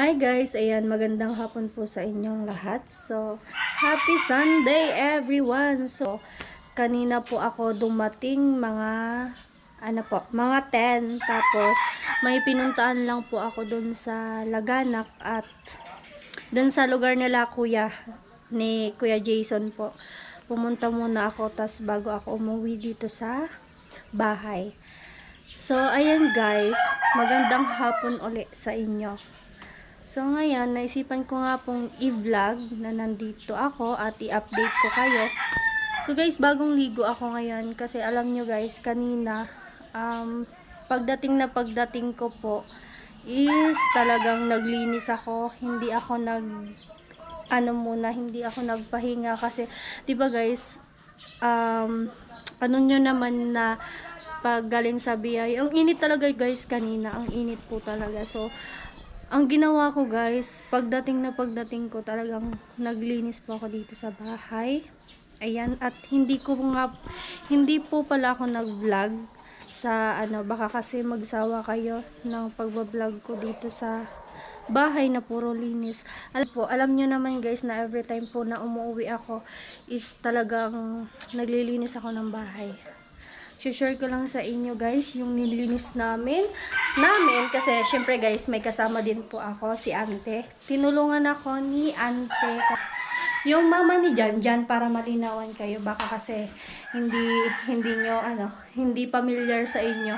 Hi guys, ayan, magandang hapon po sa inyong lahat. So, happy Sunday everyone. So, kanina po ako dumating mga 10. Tapos, may pinuntaan lang po ako dun sa Laganak at dun sa lugar nila ni Kuya Jason po. Pumunta muna ako, tas bago ako umuwi dito sa bahay. So, ayan guys, magandang hapon uli sa inyo. So, ngayon, naisipan ko nga pong i-vlog na nandito ako at i-update ko kayo. So, guys, bagong ligo ako ngayon kasi alam nyo guys, kanina, pagdating ko po is talagang naglinis ako. Hindi ako hindi ako nagpahinga kasi, di ba guys, ano nyo naman na pag galing sa biyay, ang init talaga guys kanina, ang init po talaga. So, ang ginawa ko guys, pagdating ko talagang naglinis po ako dito sa bahay. Ayan, at hindi po pala ako nag-vlog sa baka kasi magsawa kayo ng pagba-vlog ko dito sa bahay na puro linis. Alam nyo naman guys na every time po na umuwi ako is talagang naglilinis ako ng bahay. Share ko lang sa inyo guys yung nilinis namin kasi syempre guys may kasama din po ako, si Ante. Tinulungan ako ni Ante, yung mama ni Janjan, para malinawan kayo, baka kasi hindi familiar sa inyo.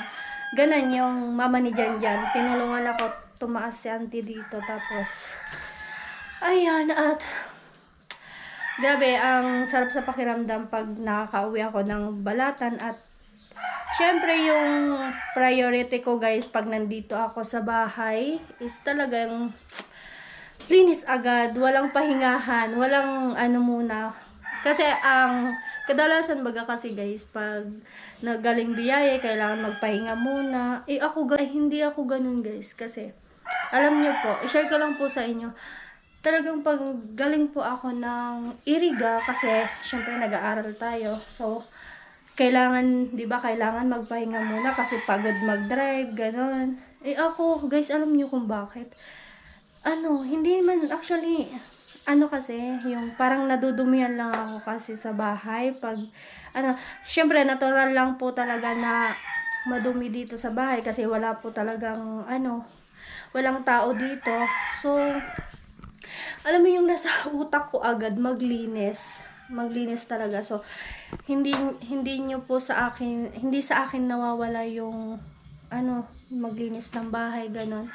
Ganon yung mama ni Janjan. Tinulungan ako, tumaas si Ante dito, tapos ayan, at grabe, ang sarap sa pakiramdam pag nakakauwi ako ng balatan. At syempre, yung priority ko guys pag nandito ako sa bahay is talagang linis agad, walang pahingahan, walang muna. Kasi ang kadalasan baga kasi guys, pag nagaling biyaya, kailangan magpahinga muna. Hindi ako ganun guys, kasi alam nyo po, i-share ko lang po sa inyo, talagang pag galing po ako ng Iriga, kasi syempre nag-aaral tayo, so kailangan magpahinga muna kasi pagod mag-drive, ganon. Ako, guys, alam niyo kung bakit? Hindi man, actually, kasi, yung parang nadudumihan lang ako kasi sa bahay. Syempre, natural lang po talaga na madumi dito sa bahay kasi wala po talagang, walang tao dito. So, alam mo yung nasa utak ko agad, maglinis talaga. So, hindi sa akin nawawala yung maglinis ng bahay, ganon.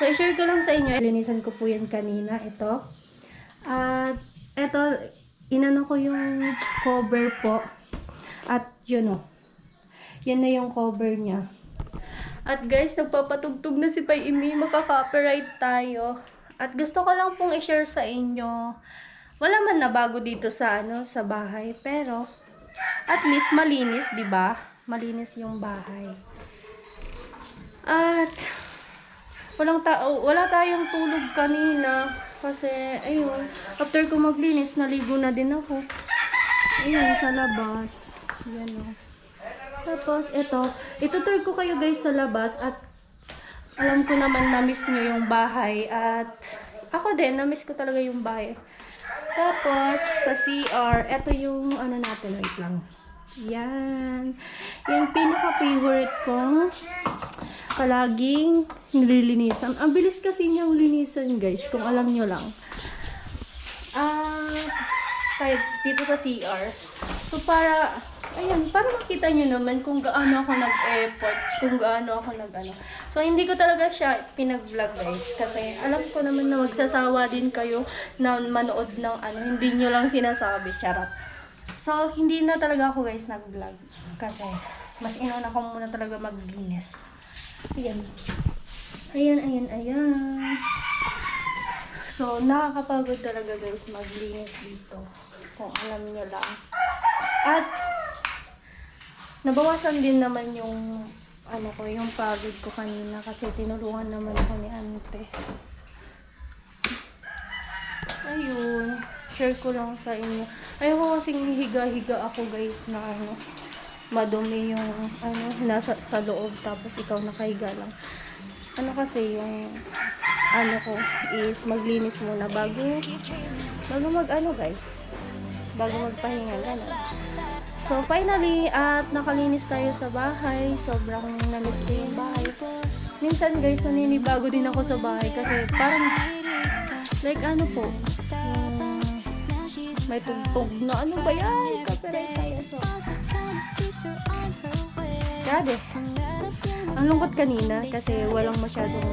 So, i-share ko lang sa inyo, linisan ko po yan kanina, ito. At ito, inano ko yung cover po. At yun yan na yung cover niya. At guys, nagpapatugtog na si Pai Imi, makaka-copyright tayo. At gusto ko lang pong i-share sa inyo, wala man na bago dito sa bahay, pero at least malinis, 'di ba? Malinis yung bahay. At wala tayong tulog kanina kasi ayun, after ko maglinis, naligo na din ako. Ayun, sa labas. Yan o. Tapos itutur ko kayo guys sa labas, at alam ko naman na-miss nyo yung bahay, at ako din, na-miss ko talaga yung bahay. Tapos, sa CR, ito yung natin, wait lang. Yan. Yung pinaka-favorite kong palaging nililinisan. Ang bilis kasi niyang linisan, guys, kung alam nyo lang. Dito sa CR. So, para makita nyo naman kung gaano ako nag-effort, kung gaano ako So, hindi ko talaga siya pinag-vlog guys, kasi alam ko naman na magsasawa din kayo na manood ng hindi nyo lang sinasabi, charot. So, hindi na talaga ako guys nag-vlog, kasi mas inuna ko muna talaga maglinis. Ayan. So, nakakapagod talaga guys maglinis dito, kung alam nyo lang. At nabawasan din naman yung yung pagod ko kanina kasi tinulungan naman ako ni Ante. Ayun, share ko lang sa inyo. Ayoko kasing higa-higa ako guys na madumi yung nasa sa loob, tapos ikaw nakahiga lang. Kasi yung ano ko is maglinis muna bago guys, bago magpahinga ganun. So finally, at nakalinis tayo sa bahay. Sobrang namiss ko yung bahay. Minsan guys, naninibago din ako sa bahay kasi parang like ano po, may tugtog na ano ba yan? Copyright tayo. So, grabe. Ang lungkot kanina kasi walang masyadong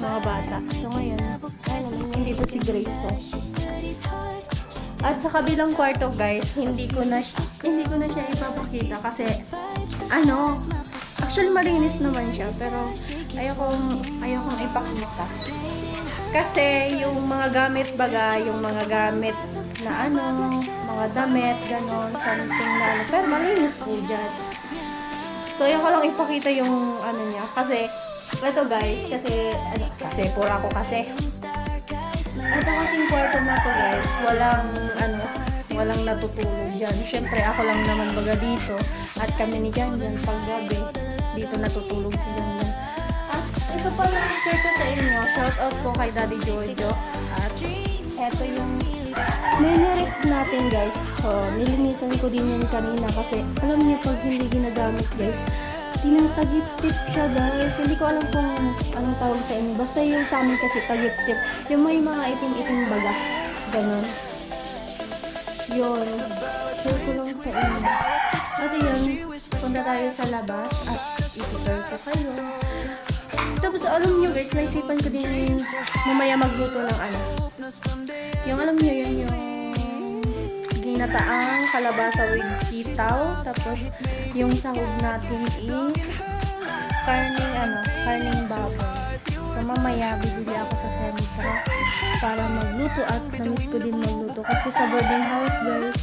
mga bata. So ngayon, nandito si Grace. At sa kabilang kwarto guys, hindi ko na siya ipapakita kasi actually malinis naman siya pero ayokong ipakita. Kasi yung mga gamit baga, yung mga gamit na mga damit, ganon, something na pero malinis po dyan. So, ayoko lang ipakita yung niya. Kasi, ito guys, kasi pura ko kasi. Ito kasing kwarto na to guys, walang natutulog dyan. Siyempre, ako lang naman baga dito. At kami ni Janjan, pag gabi, dito natutulog si Janjan. At ito pala, share ko sa inyo. Shout out ko kay Daddy Jojo. At ito yung minirip natin guys. So, nilinisan ko din yun kanina kasi alam niyo pag hindi ginagamit guys, tinatagip-tip siya guys. Hindi ko alam kung anong tawag sa inyo. Basta yung sa amin kasi tagip-tip. Yung may mga itim-itim baga. Ganon. Yun. Share ko lang sa inyo. At yun, punta tayo sa labas at itutur ko kayo. Tapos alam niyo guys, naisipan ko din mamaya magluto ng yung alam niyo yun, yung ginataang kalabasa with sitaw. Tapos yung sahog natin is karning baboy. So mamaya bibili ako sa sentro para magluto at namiss ko din magluto kasi sa boarding house guys,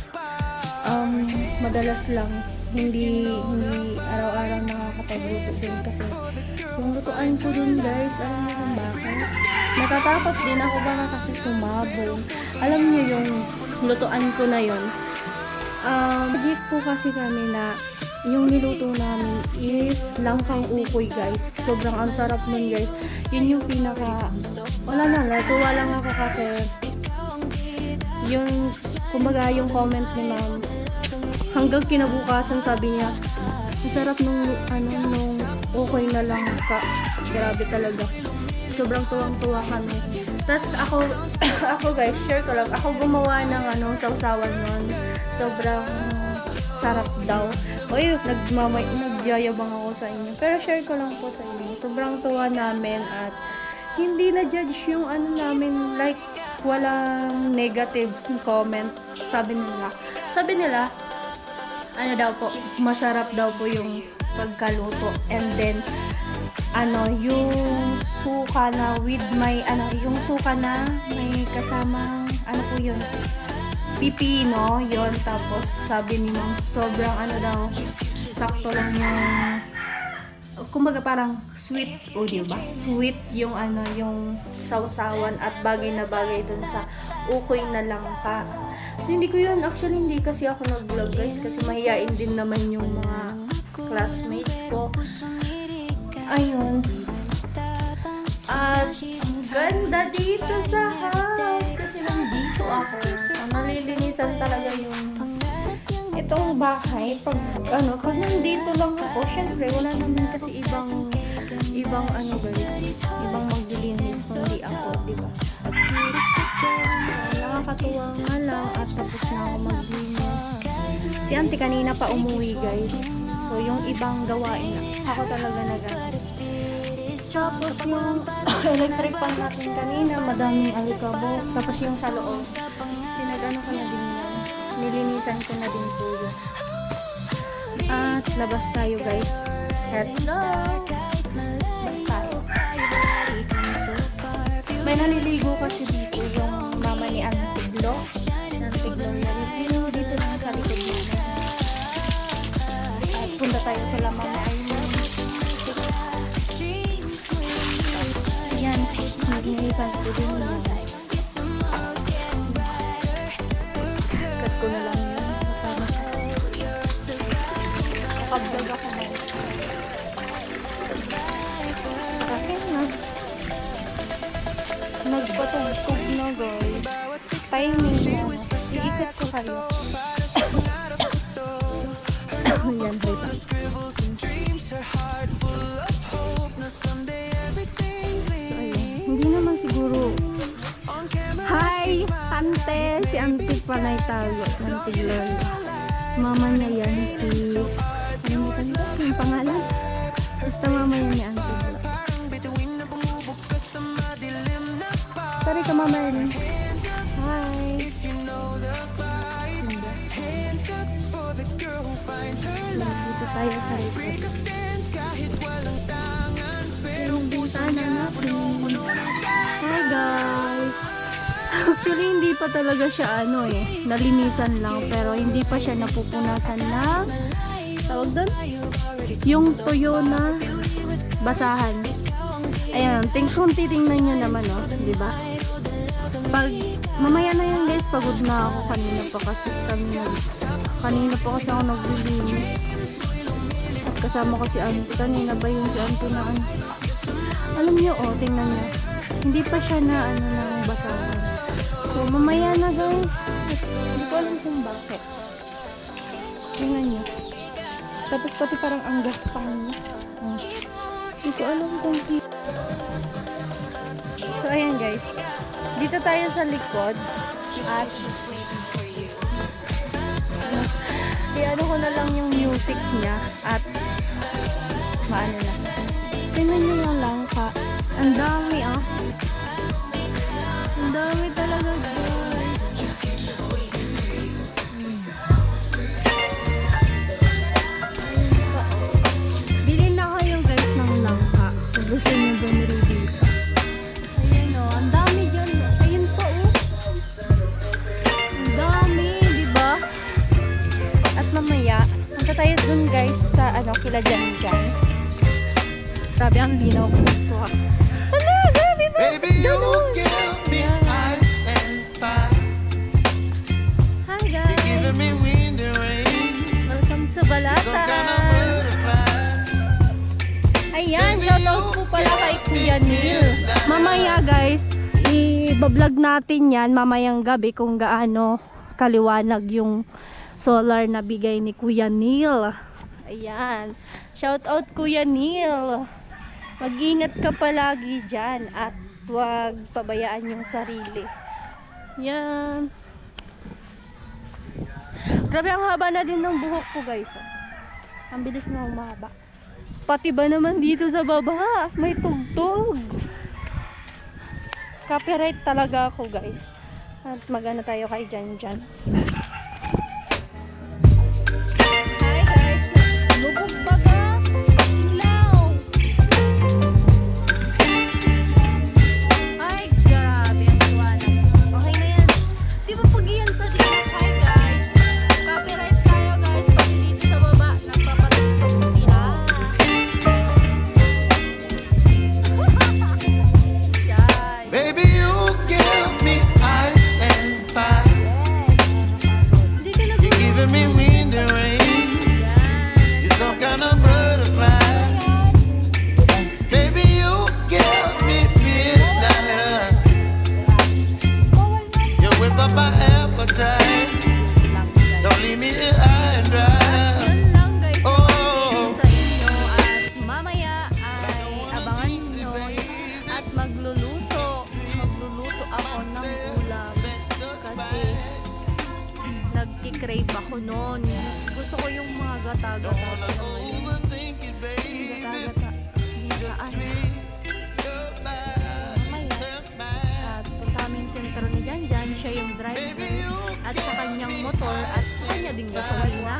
madalas lang hindi araw-araw nakakapagluto din kasi yung lutuan ko dun guys, alam niyo kung bakit? Natatakot din ako baka kasi sumabog. Alam niyo yung lutuan ko na yun. Legit po kasi kami na yung niluto namin is langkang ukoy guys. Sobrang ang sarap nun guys. Yun yung natuwa lang ako kasi yung kumbaga yung comment ni ma'am hanggang kinabukasan sabi niya ang sarap nung ukoy na langka. Grabe talaga. Sobrang tuwang-tuwa kami. Tapos ako guys, share ko lang. Ako gumawa ng sausawan nun. Sobrang sarap daw. Oy, nagyayabang ako sa inyo. Pero share ko lang po sa inyo. Sobrang tuwa namin at hindi na judge yung namin. Like, walang negatives comment. Sabi nila, daw po, masarap daw po yung pagkaluto. And then, yung suka na with yung suka na may kasamang po yun, pipino yun. Tapos sabi ni ma'am sobrang daw, sakto lang yung kumbaga parang sweet, diba? Sweet yung yung sausawan at bagay na bagay dun sa ukoy na langka. So hindi ko yun, actually hindi kasi ako nag-vlog guys kasi mahihain din naman yung mga classmates ko. Ayun. At ganda dito sa house kasi nandito ako. So nalilinisan talaga yung itong bahay. Pag nandito lang ako, syempre wala naman kasi ibang guys, ibang maglilinis kundi ako, diba? Nakakatuwa nga lang at tapos na ako maglinis. Si auntie kanina pa umuwi guys. So, yung ibang gawain, ako talaga nag-alis. Tapos yung electric pan natin kanina, madaming alikabok. Tapos yung sa loob, pinag-ano ko na din yan. Nilinisan ko na din po yun. At labas tayo guys. Let's go! Labas tayo. May naliligo kasi dito yung mama ni Antiglo. Antiglo na review dito lang sa likod namin. Punta tayo sa mama Aileen. Ayan, nag-inisan ko din yun. Cut ko na lang yun. Masama siya. Nakabdag ako na. Akin na. ate, si Auntie Panay tayo, si Auntie Gloria. Mama niya yan, si... Ano yung pangalan? Basta mama yan ni Auntie Gloria. Sorry ka, Mama Erlyn. Hi! Dito tayo sa likod. Yung bintana natin. Hi guys! Actually, hindi pa talaga siya nalinisan lang. Pero hindi pa siya napupunasan ng tawag doon? Yung tuyo na basahan. Ayan, kung titingnan nyo naman, di ba? Pag mamaya na yan guys, pagod na ako kanina pa kasi ako naglilinis. At kasama ko si Auntie. Kanina ba yung si Auntie na alam nyo, tingnan nyo. Hindi pa siya na ng basahan. So mamaya na guys. Hindi ko alam kung bakit. Tingnan nyo. Tapos pati parang ang gaspang niya. Hindi ko alam kung so ayan guys. Dito tayo sa likod. At i-ano ko na lang yung music niya. At maano na. Tingnan nyo yung langka. Ang dami Ang dami talaga guys. Bilhin na kayo guys ng langka. Kung gusto nyo bumili dito. Ayan ang dami dyan. Ayun pa Ang dami, diba? At mamaya, punta tayo dun guys sa kila Jan. Grabe ang linaw ko dito Hala, grabe ba? Baby, you give me ice and fire. Hi guys! You're giving me wind and rain. Welcome to Balata! Some kind of butterfly. Ayan, shoutout po pala kay Kuya Neil. Mamaya guys, i-vlog natin yan mamayang gabi kung gaano kaliwanag yung solar na bigay ni Kuya Neil. Ayan, shoutout Kuya Neil. Mag-ingat ka palagi dyan at huwag pabayaan yung sarili. Yan. Grabe, ang haba na din ng buhok ko guys. Ang bilis na umaba. Pati ba naman dito sa baba? May tugtog. Copyright talaga ako guys. At magana tayo kay Jan. Hi guys. Lubog baga. Ilaw. Ay grabe ang liwanag. Okay na yan. Di ba pag iyan sa dito? Hi guys. Copyright tayo guys. Pati dito sa baba. Nagpapatugtog sila. Baby, you give me ice and fire. You're giving me wind and rain. You're some kind of butterfly. Baby, you give me midnight. You whip up my appetite. Don't leave me here high and dry. Yun lang guys yung sa inyo at mamaya ay abangan nyo at magluluto ako ng ulam kasi nagki-crave ako noon. Gusto ko yung mga gata-gata Overthink it, baby. at punta kaming sentro ni Jan, siya yung driver at sa kanyang motor at sa kanya ding gasolina.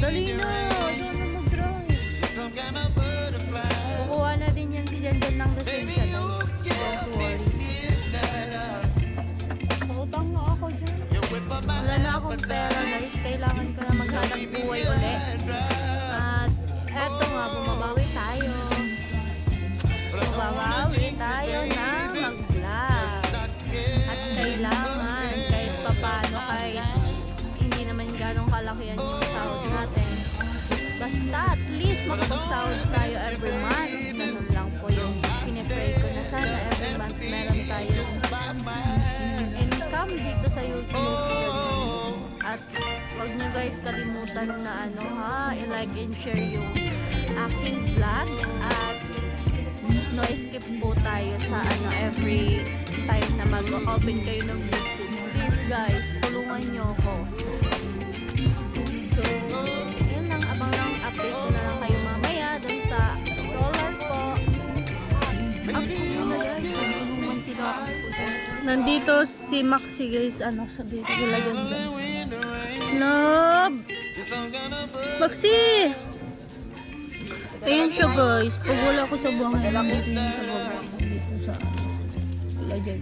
Dali na, doon na mag-drive. Some kind of butterfly. Kukuha na din yan si Jan ng lisensya. Don't worry. Pautang na ako dyan. Wala na akong pera guys. Kailangan ko na maghanap buhay ulit. At eto nga, bumabawi tayo. Bumabawi tayo na mag-vlog. At kailangan kahit papano kahit hindi naman ganong kalakihan yung sahod natin. Basta at least makapagsahod tayo every month. Ganun lang po yung pinipray ko na sana every month meron tayong income dito sa YouTube. At huwag nyo guys kalimutan na i-like and share yung aking vlog. At no skip po tayo sa every time na mag-open kayo ng YouTube. Please guys, tulungan nyo ako. So, yun lang. Abang lang update ko na lang kayo mamaya dun sa solar po. Nandito si Maxi guys, ano, sa dito sila ganda. Love! Maxi! Ayun siya guys, pag wala ko sa buhangin, nandito yun sa baba. Nandito sa, sila dyan.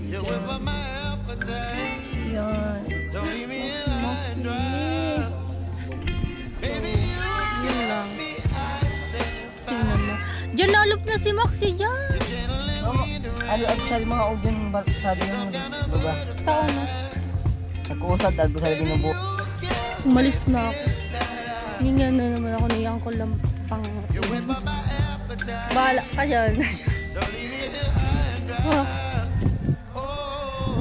Yan. Maxi! Yun lang. Tingnan mo. Diyan nalop na si Maxi dyan. Ano at sa mga udin sabi ng lugar. Tao na. Nagkuusad ako sa binubo. Umalis na ako. Hingan na naman ako, niyang ko lang pang... Bahala ka dyan. Oh.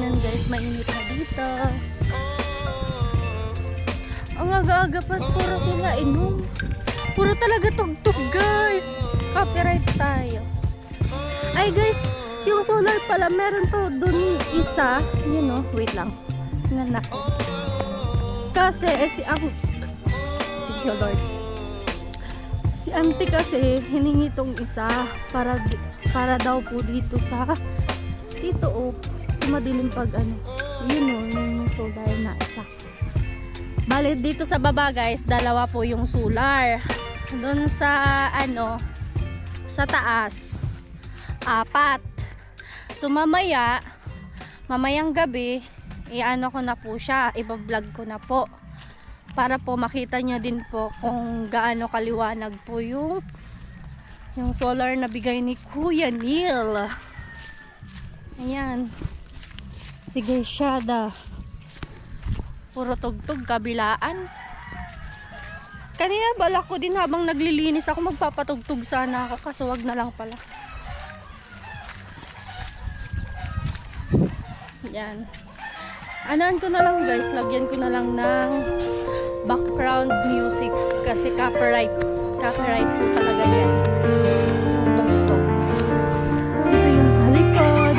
Yan guys, mainit na dito. Ang aga-aga pa, puro sila inom. Puro talaga tugtog guys. Copyright tayo. Ay guys, yung solar pala, meron to dun isa. Yun o, wait lang. Tingnan ako. Kasi si Thank you Lord. Si auntie kasi hiningi tong isa para daw po dito sa dito o sa madilim pag ano. Yun o, yung solar na isa. Bale dito sa baba guys, dalawa po yung solar. Doon sa ano, sa taas, 4. So mamayang gabi, i-ano ko na po siya, i-vlog ko na po. Para po makita nyo din po kung gaano kaliwanag po yung solar na bigay ni Kuya Neil. Ayan. Sige, Shada. Puro tugtog, kabilaan. Kanina balak ko din habang naglilinis ako magpapatugtog sana ako, kaso wag na lang pala. Yan. Anuan ko na lang guys, lagyan ko na lang ng background music kasi copyright po talaga yan. Tugtog. Ito yung sa likod.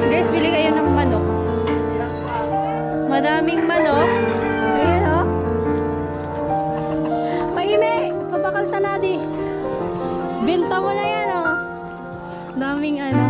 Guys, bili kayo ng manok. Madaming manok. Ayan o. Paime, pabakal tanadi. Binta mo na yan o. Daming ano.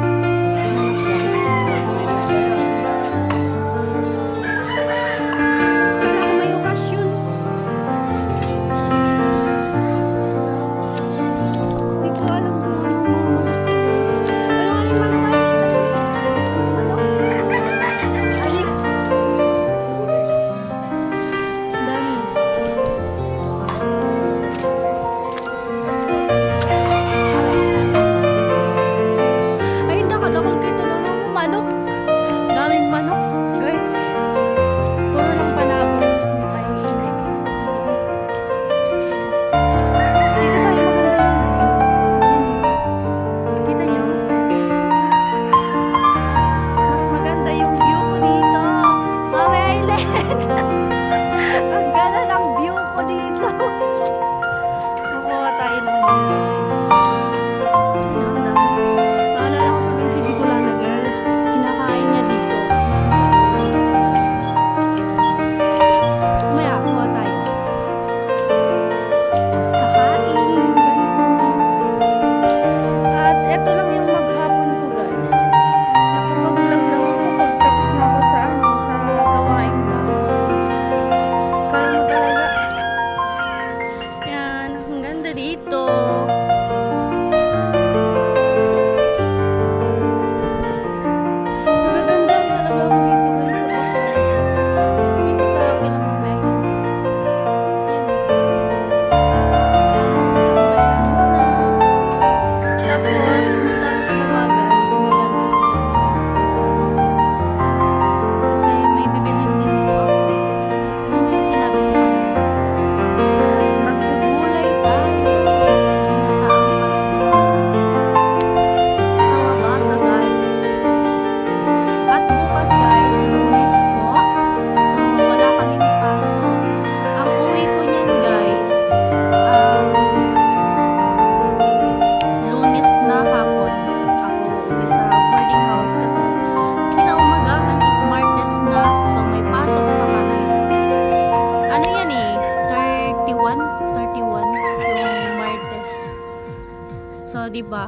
di ba?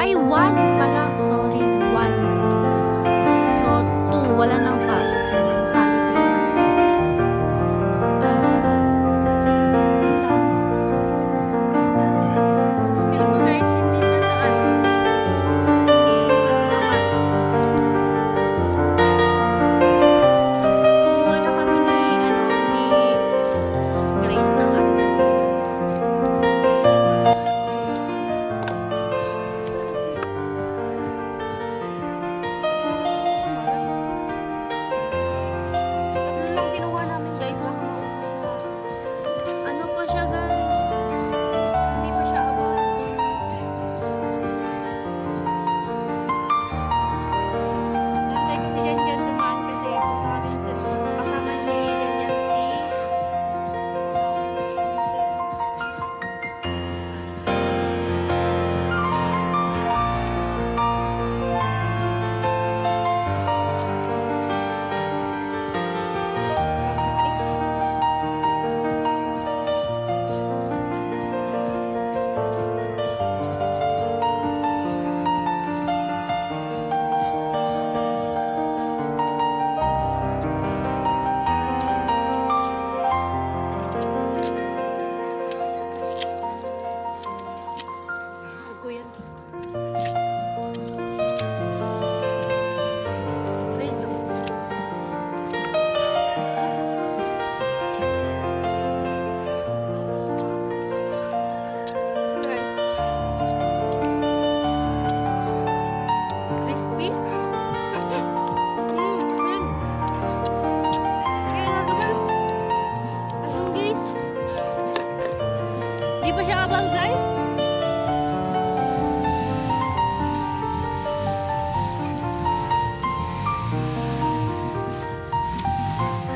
Ay, 1 pala. Sorry, 1. So, 2, wala nang pasok. Holiday. Pero ko guys, hindi mataan. Hindi matatapat. Kumuha na kami ni Grace ng asin. Tatlo lang kinuha namin guys, baka maubos na. Ano pa siya guys? Hindi pa siya abang. Nantay ko si Janjan dumaan kasi kasama ni Janjan si Ako yan. Grace. Guys. Crispy. Ayan. Kaya nasa ba? Asong guys. Di pa siya abal guys.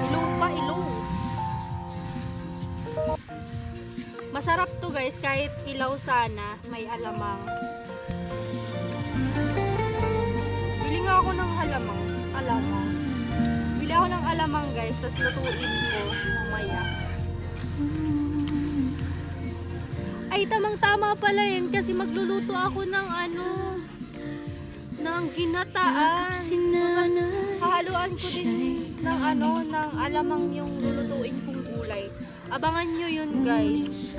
Ilaw pa, ilaw. Masarap to guys, kahit ilaw sana, may alamang. Bili nga ako ng alamang. Bili ako ng alamang guys, tas lutuin ko mamaya. Ay, tamang-tama pala yun kasi magluluto ako ng ng ginataan. Hahaluan ko din ng alamang yung lulutuin kong gulay. Abangan nyo yun guys.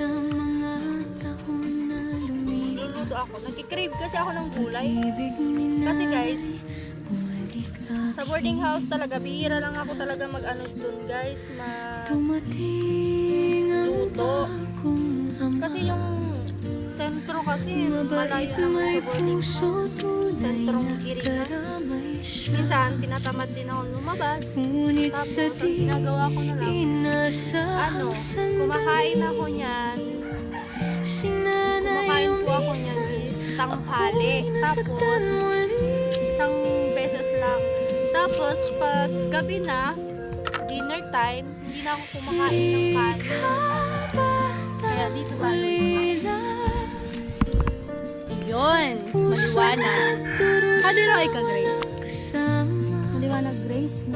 Luluto ako. Nagkikrave kasi ako ng gulay. Kasi guys, sa boarding house talaga, bihira lang ako talaga mag-ano dun guys, luto. Kasi yung sentro kasi malayo naman sa boarding house. Sentrong Iringan. Minsan, tinatamad din ako lumabas. Tapos, ang ginagawa ko na lang, kumakain ako niyan. Kumakain po ako niyan is tanghali. Tapos, isang beses lang. Tapos, pag gabi na, dinner time, hindi na ako kumakain ng kanin. Kaya dito tayo. Yun, maliwanag. Kadira ay ka, Grace. Maliwanag, Grace.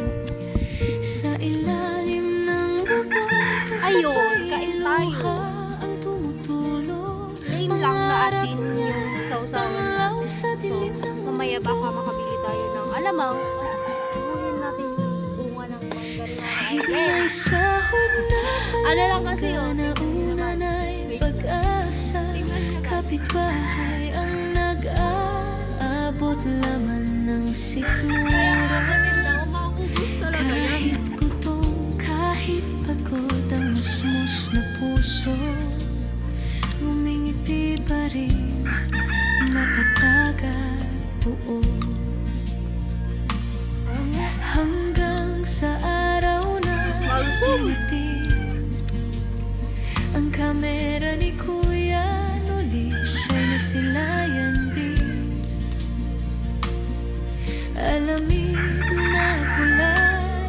Sa ilalim ng Ayun, kain tayo. Ngayon lang na asin yung sausawan natin. So, mamaya baka makabili tayo ng alamang. Tingnan natin yung bunga ng mangga na ano lang kasi yun. pag-asa, kapitbahay ang nag-aabot laman ng sikmura. Kaya maganda, maubos talaga yan. Kahit gutom, kahit pagod ang musmus na puso, ngumingiti pa rin, matatag at buo. Hanggang sa araw na tumitim ang kamera ni Kuya Noli, siya'y nasilayan din. Alamig na pula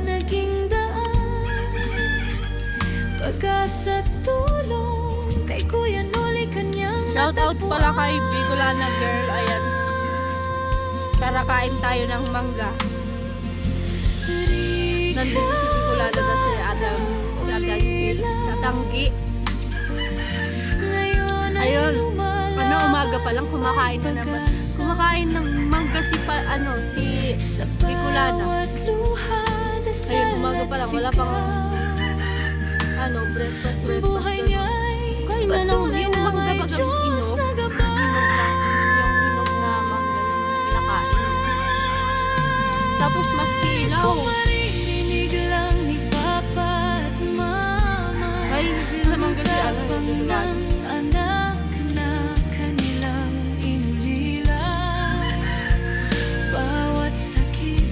naging daan, pag-asa tulong kay Kuya Noli kanyang Shout out pala kay Bicolana Girl. Ayan. Para kain tayo ng mangga. Nandito si Bicolana na si Adam. Sa Tanggi. Ngayon ay Ayun. Ano Sana umaga pa lang kumakain na naman. Kumakain ng mangga si Bicolana. Ayun, umaga pa lang, wala pang breakfast. Kain na lang yung mangga bagang inog. Inog lang. Yung inog na mangga yung pinakain. Tapos maski ilaw. Ay, hindi sa mangga si Bicolana. Anak na kanilang inulila. Bawat sakit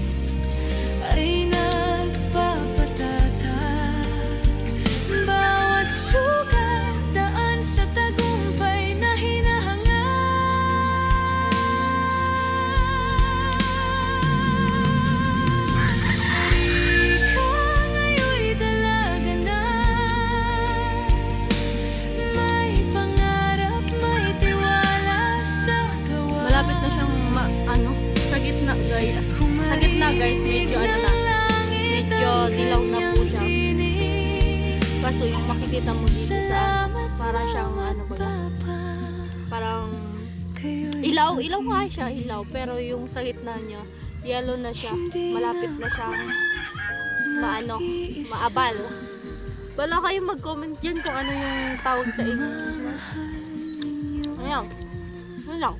ay nagpapatatag. Bawat sugat daan sa tagumpay na hinahangad. Ika ngayon'y dalaga na. May pangarap, may tiwala sa gawa. Malapit na siyang sa gitna guys. Sa gitna guys, medyo medyo dilaw na po siya. Kaso yung makikita mo dito sa parang siyang parang ilaw nga siya, ilaw. Pero yung sa gitna niya, yellow na siya. Malapit na siyang maabal. Wala kayong mag-comment dyan kung ano yung tawag sa inyo. Ayan. Ano lang.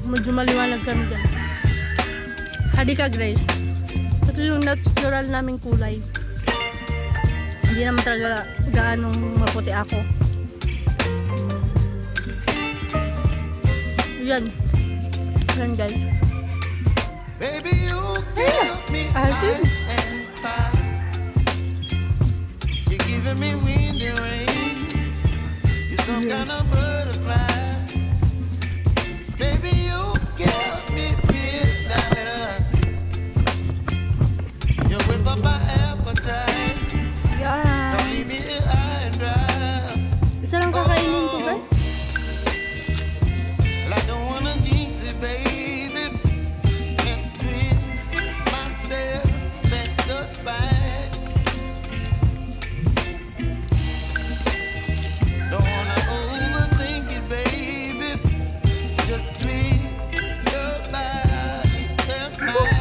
Medyo maliwanag kami dyan. Hadi ka, Grace. Ito yung natural naming kulay. Hindi naman talaga gaanong maputi ako. Yan. Yan guys. Baby, you give me Alvin. ice and fire. You're giving me wind and rain. You're some kind of butterfly. Baby, you give me midnight. You whip up my appetite. Yan. Don't leave me here high and dry. Isa lang kakainin ko guys. Well, I don't wanna jinx it, baby. Can't twist myself at the spine. Don't wanna overthink it, baby. It's just twist your body and mine.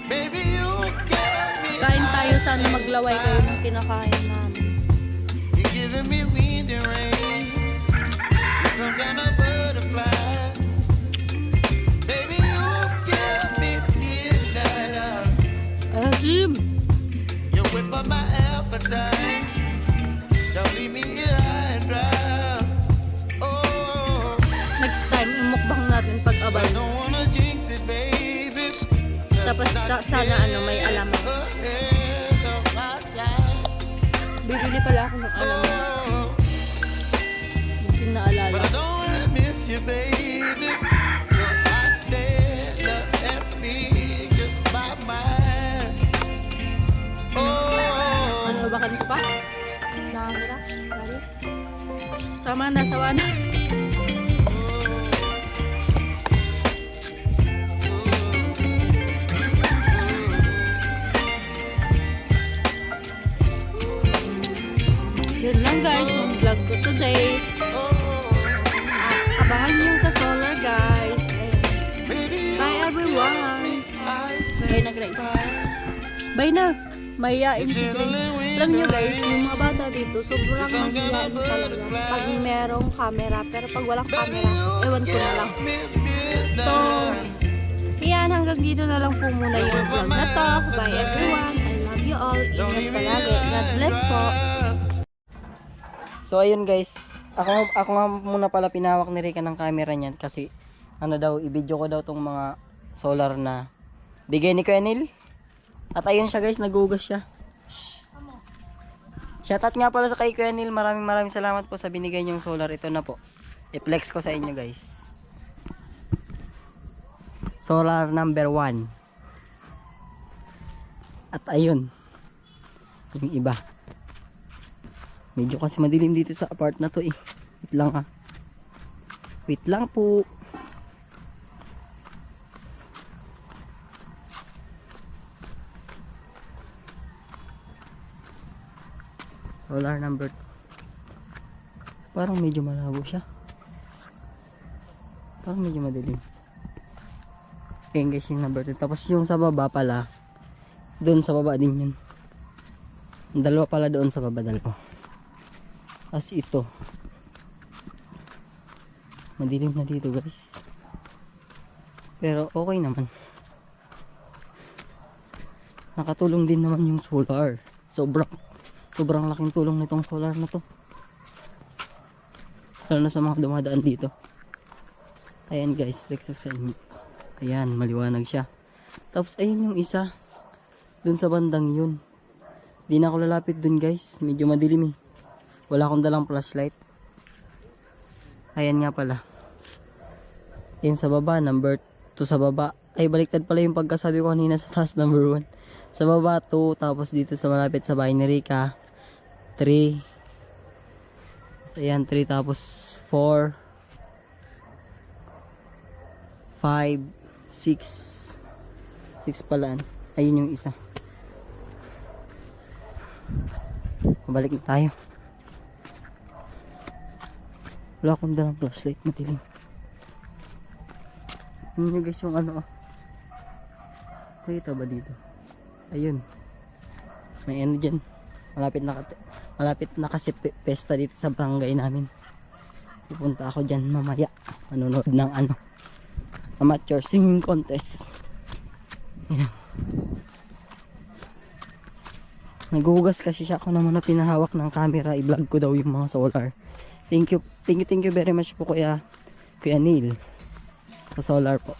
Baby, you got me. Kain tayo, sana maglaway kayo ng kinakain namin. You're giving me wind and rain. You're some kind of butterfly. Baby, you give me midnight. Jim! You whip up my appetite. Don't leave me here high and dry. Oh, Next time, imukbang natin pag abal. I don't wanna jinx it, baby. Tapos sana may alaman. Ahead of my time. Bibili pala ako ng alaman. Oh, Hindi naalala. but I don't wanna miss you, baby. So I stand up and speak just my mind. Oh, Ano ba kanito pa? Nakakita? Lari? Tama na, sawa na. Yun lang guys, yung vlog ko today. Abangan nyo sa solar guys. Ayun. Bye everyone. Bye na Grace. Bye na. Mayayain si Grace. Alam nyo guys, yung mga bata dito, sobrang mahihain talaga. Pag merong camera, pero pag walang camera, ewan ko na lang. So, yan, hanggang dito na lang po muna yung vlog na to. Bye everyone. I love you all. Ingat palagi. God bless po. So ayun guys, ako nga muna pala pinahawak ni Rika ng camera niyan kasi i-video ko daw tong mga solar na bigay ni Kuya Neil. At ayun siya guys, nagugas siya. Shoutout nga pala sa kay Kuya Neil, maraming salamat po sa binigay niyong solar. Ito na po, i-flex ko sa inyo guys. Solar number 1. At ayun, yung iba. Medyo kasi madilim dito sa apart na to eh. Wait lang ah. Wait lang po. Solar number 2. Parang medyo malabo siya. Parang medyo madilim. Ayan guys, yung number 2. Tapos yung sa baba pala, doon sa baba din yun. Dalawa pala doon sa baba, dalawa. As ito. Madilim na dito guys. Pero okay naman. Nakatulong din naman yung solar. Sobrang laking tulong nitong solar na to. Lalo na sa mga dumadaan dito. Ayan guys, flex sa inyo. Ayan, maliwanag siya. Tapos ayun yung isa. Dun sa bandang yun. Di na ako lalapit dun guys. Medyo madilim eh. Wala akong dalang flashlight. Ayan nga pala. Ayan sa baba, number 2 sa baba. Ay, baliktad pala yung pagkasabi ko kanina sa taas, number 1. Sa baba 2, tapos dito sa malapit sa bahay ni Rica 3. Ayan, 3, tapos 4 5 6 6 pala. Ayun yung isa. Balik na tayo. Wala akong dalang flashlight, matilim. Yun yung guys yung ano. Kita ba dito? Ayun. May ano dyan. Malapit na kasi pesta dito sa barangay namin. Pupunta ako dyan mamaya. Manonood ng ano, amateur singing contest. Ayan. Naguhugas kasi siya. Ako naman na pinahawak ng camera. I-vlog ko daw yung mga solar. Thank you very much po Kuya Neil. Sa solar po.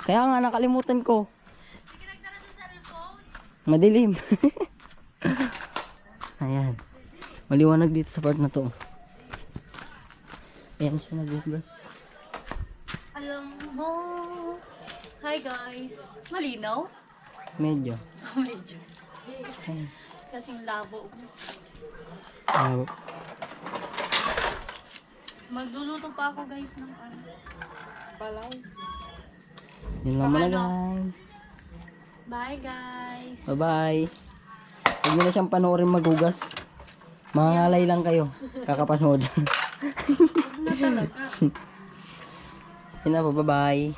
Kaya nga nakalimutan ko. Madilim. Ayan. Maliwanag dito sa part na to. Ayan siya nagbugas. Alam mo. Hi guys. Malinaw? Medyo. Medyo. Yes. Kasing labo. Magluluto pa ako guys ng ano. Balay. Yun lang muna guys. Bye guys. Bye bye. Huwag nyo na siyang panoorin maghugas. Mangangalay lang kayo. Kakapanood. Huwag na talaga. Sige na po, bye bye.